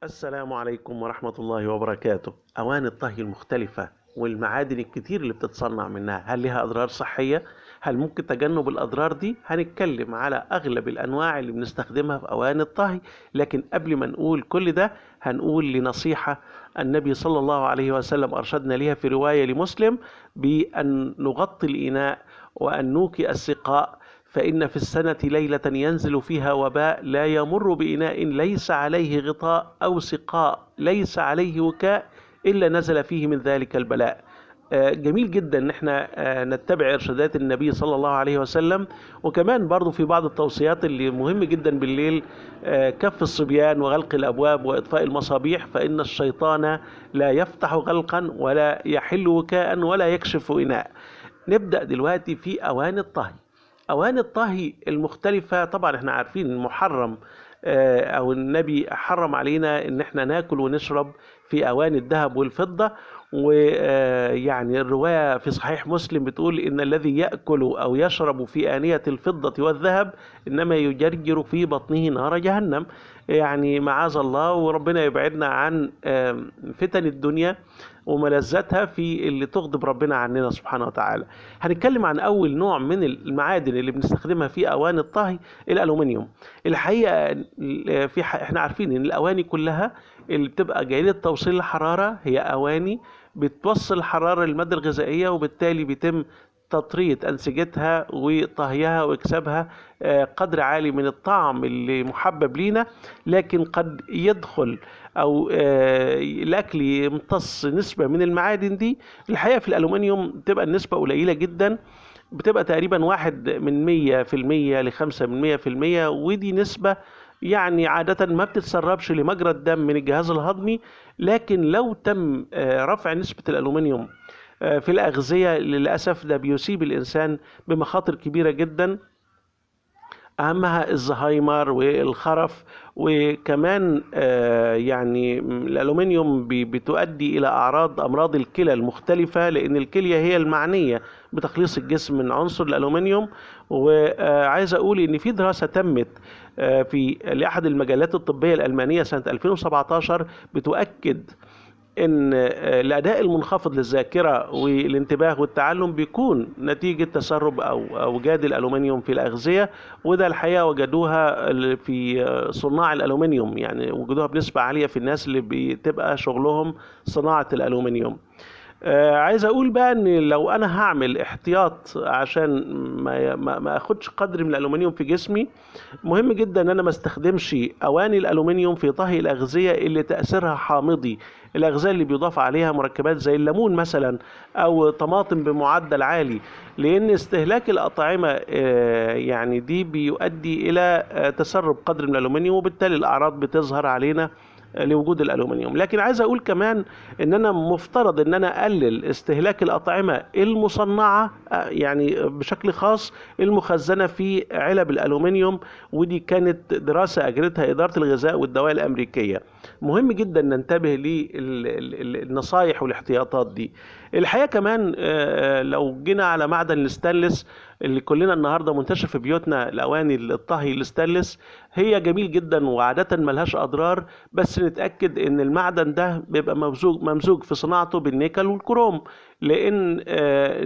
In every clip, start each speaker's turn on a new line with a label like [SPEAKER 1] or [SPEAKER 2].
[SPEAKER 1] السلام عليكم ورحمة الله وبركاته. أواني الطهي المختلفة والمعادن الكتير اللي بتتصنع منها، هل لها أضرار صحية؟ هل ممكن تجنب الأضرار دي؟ هنتكلم على أغلب الأنواع اللي بنستخدمها في أواني الطهي. لكن قبل ما نقول كل ده هنقول لنصيحة النبي صلى الله عليه وسلم أرشدنا ليها في رواية لمسلم، بأن نغطي الإناء وأن نوكي السقاء، فإن في السنة ليلة ينزل فيها وباء لا يمر بإناء ليس عليه غطاء أو سقاء ليس عليه وكاء إلا نزل فيه من ذلك البلاء. جميل جدا ان احنا نتبع ارشادات النبي صلى الله عليه وسلم. وكمان برضو في بعض التوصيات اللي مهم جدا بالليل، كف الصبيان وغلق الابواب واطفاء المصابيح، فان الشيطان لا يفتح غلقا ولا يحل وكاء ولا يكشف اناء. نبدأ دلوقتي في اواني الطهي. أواني الطهي المختلفة طبعا احنا عارفين محرم، أو النبي حرم علينا إن احنا ناكل ونشرب في أواني الذهب والفضة. ويعني الرواية في صحيح مسلم بتقول إن الذي يأكل أو يشرب في آنية الفضة والذهب إنما يجرجر في بطنه نار جهنم. يعني معاذ الله وربنا يبعدنا عن فتن الدنيا وملذاتها في اللي تغضب ربنا عننا سبحانه وتعالى. هنتكلم عن أول نوع من المعادن اللي بنستخدمها في أواني الطهي، الألومنيوم. الحقيقة احنا عارفين إن الأواني كلها اللي بتبقى جيدة توصيل الحرارة هي أواني بتوصل الحرارة للمادة الغذائية، وبالتالي بيتم تطرية أنسجتها وطهيها وإكسابها قدر عالي من الطعم اللي محبب لينا. لكن قد يدخل أو الأكل يمتص نسبة من المعادن دي. الحقيقة في الألومنيوم بتبقى النسبة قليلة جدا، بتبقى تقريبا 1% ل5%، ودي نسبة يعني عادة ما بتتسربش لمجرى الدم من الجهاز الهضمي. لكن لو تم رفع نسبة الألومنيوم في الأغذية، للأسف ده بيصيب الإنسان بمخاطر كبيرة جدا، أهمها الزهايمر والخرف. وكمان يعني الألومنيوم بتؤدي إلى أمراض الكلى المختلفة، لأن الكلية هي المعنية بتخليص الجسم من عنصر الألومنيوم. وعايز أقول إن في دراسة تمت في لأحد المجلات الطبية الألمانية سنة 2017 بتؤكد ان الاداء المنخفض للذاكره والانتباه والتعلم بيكون نتيجه تسرب او اوجاد الالومنيوم في الاغذيه. وده الحقيقه وجدوها في صناع الالومنيوم، يعني وجدوها بنسبه عاليه في الناس اللي بتبقى شغلهم صناعه الالومنيوم. عايز اقول بقى ان لو انا هعمل احتياط عشان ما اخدش قدر من الالومنيوم في جسمي، مهم جدا ان انا ما استخدمش اواني الالومنيوم في طهي الاغذيه اللي تاثيرها حامضي. الاغذيه اللي بيضاف عليها مركبات زي الليمون مثلا او طماطم بمعدل عالي، لان استهلاك الاطعمه يعني دي بيؤدي الى تسرب قدر من الالومنيوم، وبالتالي الاعراض بتظهر علينا لوجود الالومنيوم. لكن عايز اقول كمان ان انا مفترض ان انا اقلل استهلاك الاطعمه المصنعه، يعني بشكل خاص المخزنه في علب الالومنيوم. ودي كانت دراسه اجرتها اداره الغذاء والدواء الامريكيه. مهم جدا ننتبه للنصائح والاحتياطات دي. الحقيقه كمان لو جينا على معدن الستانلس اللي كلنا النهارده منتشر في بيوتنا، الاواني الطهي الستانلس هي جميل جدا وعاده ملهاش اضرار، بس نتاكد ان المعدن ده بيبقى ممزوج في صناعته بالنيكل والكروم، لان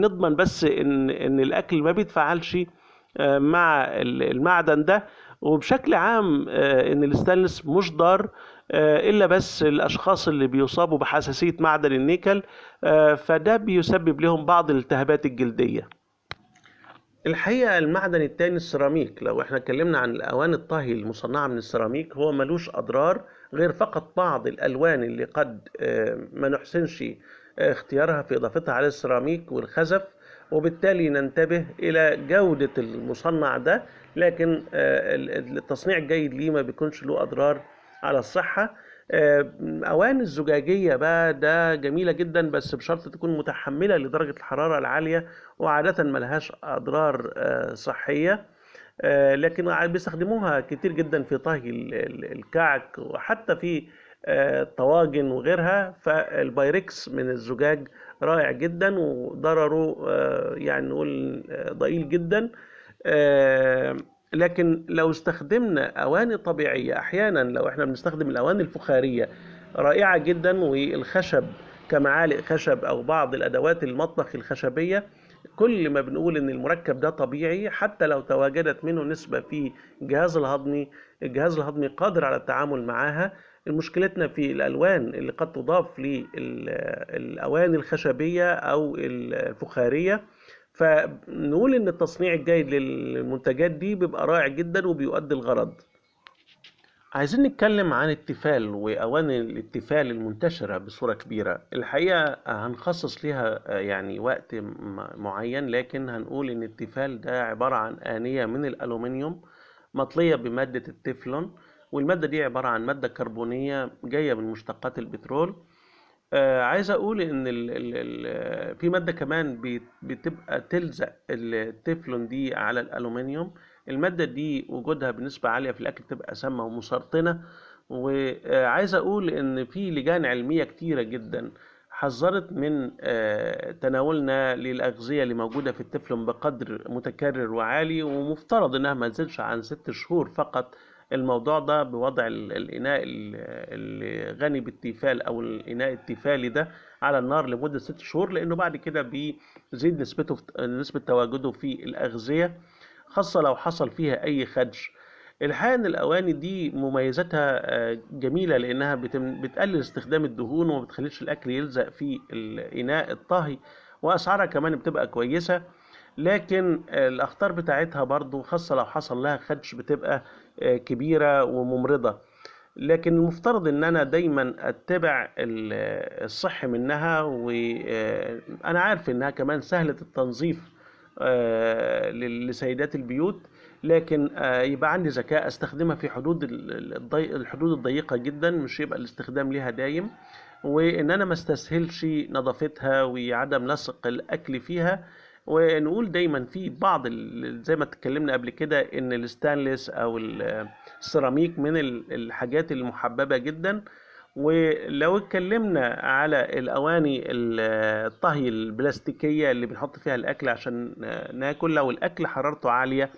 [SPEAKER 1] نضمن بس ان الاكل ما بيتفاعلش مع المعدن ده. وبشكل عام ان الستانلس مش ضار الا بس الاشخاص اللي بيصابوا بحساسيه معدن النيكل، فده بيسبب لهم بعض الالتهابات الجلديه. الحقيقة المعدن التاني السيراميك، لو احنا اتكلمنا عن الأواني الطهي المصنعة من السيراميك، هو ملوش أضرار غير فقط بعض الألوان اللي قد ما نحسنش اختيارها في إضافتها على السيراميك والخزف، وبالتالي ننتبه إلى جودة المصنع ده. لكن التصنيع الجيد ليه ما بيكونش له أضرار على الصحة. أواني الزجاجية بقى ده جميلة جدا، بس بشرط تكون متحملة لدرجة الحرارة العالية، وعادة ملهاش أضرار صحية. لكن بيستخدموها كتير جدا في طهي الكعك، وحتى في الطواجن وغيرها. فالبايركس من الزجاج رائع جدا، وضرره يعني نقول ضئيل جدا. لكن لو استخدمنا أواني طبيعية، أحيانا لو احنا بنستخدم الأواني الفخارية رائعة جدا، والخشب كمعالق خشب أو بعض الأدوات المطبخ الخشبية، كل ما بنقول إن المركب ده طبيعي حتى لو تواجدت منه نسبة في الجهاز الهضمي، الجهاز الهضمي قادر على التعامل معها. مشكلتنا في الألوان اللي قد تضاف للأواني الخشبية أو الفخارية. فنقول ان التصنيع الجيد للمنتجات دي بيبقى رائع جدا وبيؤدي الغرض. عايزين نتكلم عن التيفال وأواني التيفال المنتشرة بصورة كبيرة. الحقيقة هنخصص ليها يعني وقت معين، لكن هنقول إن التيفال ده عبارة عن آنية من الألومنيوم مطلية بمادة التeflon، والمادة دي عبارة عن مادة كربونية جاية من مشتقات البترول. عايز اقول ان في ماده كمان بتبقى تلزق التeflon دي على الالومنيوم. الماده دي وجودها بنسبه عاليه في الاكل بتبقى سامه ومسرطنه. وعايز اقول ان في لجان علميه كتيره جدا حذرت من تناولنا للاغذيه اللي موجوده في التeflon بقدر متكرر وعالي، ومفترض انها ما تزيدش عن 6 شهور فقط. الموضوع ده بوضع الإناء الغني بالتيفال أو الإناء التيفالي ده على النار لمدة 6 شهور، لأنه بعد كده بيزيد نسبة تواجده في الأغذية، خاصة لو حصل فيها أي خدش. الحقيقة إن الأواني دي مميزاتها جميلة، لأنها بتقلل استخدام الدهون وما بتخليش الأكل يلزق في الإناء الطهي، وأسعارها كمان بتبقى كويسة. لكن الأخطار بتاعتها برضو خاصة لو حصل لها خدش بتبقى كبيرة وممرضة. لكن المفترض ان انا دايما اتبع الصح منها، وانا عارف انها كمان سهلة التنظيف لسيدات البيوت، لكن يبقى عندي ذكاء استخدمها في حدود الحدود الضيقة جدا، مش يبقى الاستخدام ليها دايم، وان انا ما استسهلش نظافتها وعدم لصق الاكل فيها. ونقول دايما في بعض زي ما اتكلمنا قبل كده ان الستانلس او السيراميك من الحاجات المحببة جدا. ولو اتكلمنا على الأواني الطهي البلاستيكية اللي بنحط فيها الأكل عشان ناكل، لو الأكل حرارته عالية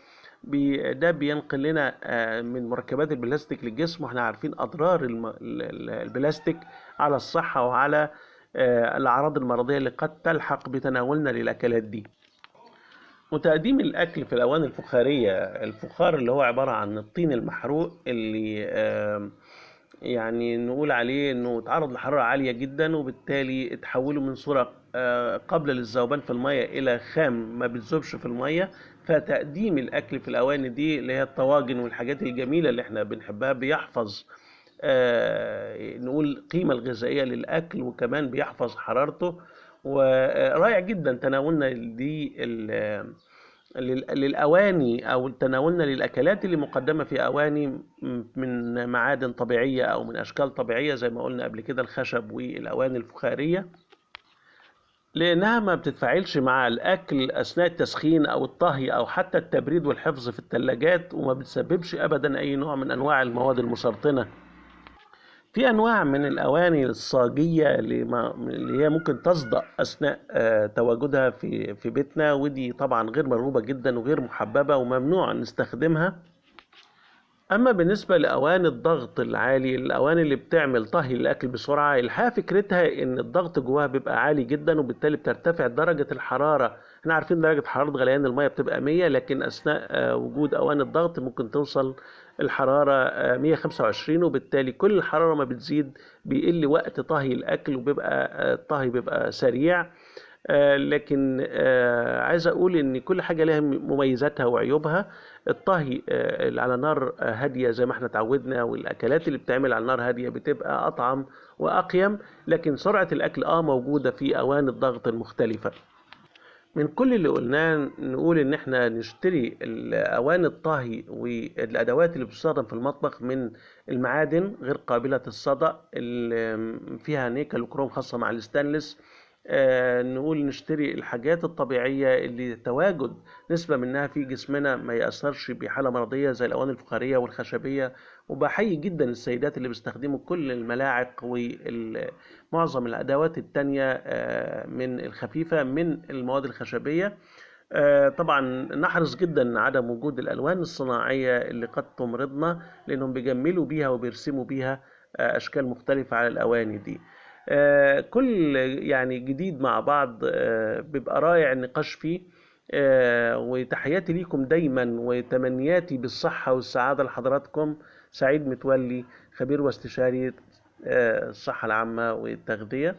[SPEAKER 1] ده بينقل لنا من مركبات البلاستيك للجسم، واحنا عارفين أضرار البلاستيك على الصحة وعلى الأعراض المرضية اللي قد تلحق بتناولنا للأكلات دي. وتقديم الأكل في الأواني الفخارية، الفخار اللي هو عبارة عن الطين المحروق اللي يعني نقول عليه انه اتعرض لحرارة عالية جدا، وبالتالي اتحوله من صورة قابلة للذوبان في المية الى خام ما بتذوبش في المية. فتقديم الاكل في الاواني دي اللي هي الطواجن والحاجات الجميلة اللي احنا بنحبها بيحفظ نقول القيمة الغذائية للاكل، وكمان بيحفظ حرارته. ورائع جدا تناولنا دي للأواني أو تناولنا للأكلات اللي مقدمة في أواني من معادن طبيعية أو من أشكال طبيعية زي ما قلنا قبل كده، الخشب والأواني الفخارية، لأنها ما بتتفاعلش مع الأكل أثناء التسخين أو الطهي أو حتى التبريد والحفظ في الثلاجات، وما بتسببش أبدا أي نوع من أنواع المواد المسرطنة. في أنواع من الأواني الصاجية اللي هي ممكن تصدأ أثناء تواجدها في بيتنا، ودي طبعا غير مرغوبة جدا وغير محببة وممنوع نستخدمها. أما بالنسبة لأواني الضغط العالي، الأواني اللي بتعمل طهي الأكل بسرعة، الحقيقة فكرتها إن الضغط جواها بيبقى عالي جدا، وبالتالي بترتفع درجة الحرارة. احنا عارفين درجة حرارة غليان المية بتبقى 100، لكن أثناء وجود أواني الضغط ممكن توصل الحرارة 125، وبالتالي كل الحرارة ما بتزيد بيقل وقت طهي الأكل، وبيبقى الطهي بيبقى سريع. لكن عايز اقول ان كل حاجه لها مميزاتها وعيوبها. الطهي اللي على نار هاديه زي ما احنا اتعودنا، والاكلات اللي بتتعمل على نار هاديه بتبقى اطعم واقيم، لكن سرعه الاكل موجوده في اواني الضغط المختلفه. من كل اللي قلناه نقول ان احنا نشتري اواني الطهي والادوات اللي بتستخدم في المطبخ من المعادن غير قابلة للصدأ اللي فيها نيكل وكروم، خاصة مع الستانلس. نقول نشتري الحاجات الطبيعية اللي تواجد نسبة منها في جسمنا ما يأثرش بحالة مرضية زي الأواني الفخارية والخشبية. وبحيي جدا السيدات اللي بيستخدموا كل الملاعق ومعظم الأدوات التانية من الخفيفة من المواد الخشبية. طبعا نحرص جدا عدم وجود الألوان الصناعية اللي قد تمرضنا، لأنهم بيجملوا بيها وبيرسموا بيها أشكال مختلفة على الأواني دي. كل يعني جديد مع بعض بيبقى رائع النقاش فيه. وتحياتي ليكم دايما وتمنياتي بالصحة والسعادة لحضراتكم. سعيد متولي، خبير واستشاري الصحة العامة والتغذية.